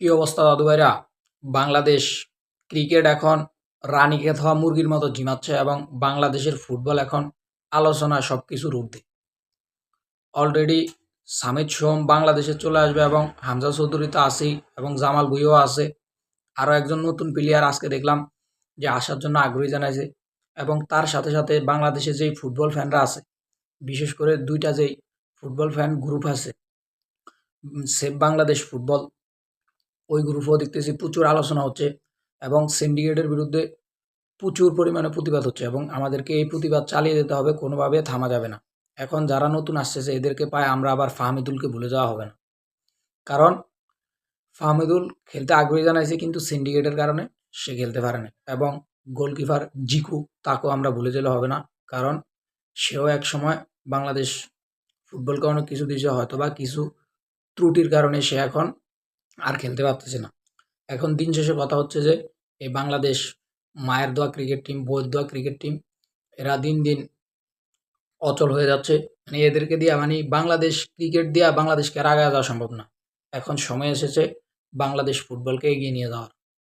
কি অবস্থা দাদু ভাইরা? বাংলাদেশ ক্রিকেট এখন রানীক্ষেত হওয়া মুরগির মতো ঝিমাচ্ছে এবং বাংলাদেশের ফুটবল এখন আলোচনায় সব কিছুর ঊর্ধ্বে। অলরেডি সামিদ সোম বাংলাদেশে চলে আসবে এবং হামজা চৌধুরী তো আছেই এবং জামাল ভুঁইয়াও আছে। আরও একজন নতুন প্লেয়ার আজকে দেখলাম যে আসার জন্য আগ্রহী জানাইছে এবং তার সাথে সাথে বাংলাদেশে যেই ফুটবল ফ্যানরা আছে, বিশেষ করে দুইটা যেই ফুটবল ফ্যান গ্রুপ আছে, সেভ বাংলাদেশ ফুটবল, ওই গ্রুপেও দেখতেছি প্রচুর আলোচনা হচ্ছে এবং সিন্ডিকেটের বিরুদ্ধে প্রচুর পরিমাণে প্রতিবাদ হচ্ছে এবং আমাদেরকে এই প্রতিবাদ চালিয়ে যেতে হবে, কোনোভাবে থামা যাবে না। এখন যারা নতুন আসতেছে এদেরকে পায় আমরা আবার ফাহমিদুলকে ভুলে যাওয়া হবে না, কারণ ফাহমিদুল খেলতে আগ্রহী জানাইছে কিন্তু সিন্ডিকেটের কারণে সে খেলতে পারে না এবং গোলকিপার জিকু তাকেও আমরা ভুলে গেলে হবে না, কারণ সেও এক সময় বাংলাদেশ ফুটবলকে অনেক কিছু দিয়েছে, হয়তো বা কিছু ত্রুটির কারণে সে এখন আর খেলতে পারতেছে না। এখন দিন শেষে কথা হচ্ছে যে এই বাংলাদেশ মায়ের দোয়া ক্রিকেট টিম, বউয়ের দোয়া ক্রিকেট টিম, এরা দিন দিন অচল হয়ে যাচ্ছে। মানে এদেরকে দিয়া মানে বাংলাদেশ ক্রিকেট দিয়া বাংলাদেশকে আর আগায় যাওয়া সম্ভব না। এখন সময় এসেছে বাংলাদেশ ফুটবলকে এগিয়ে নিয়ে যাওয়ার।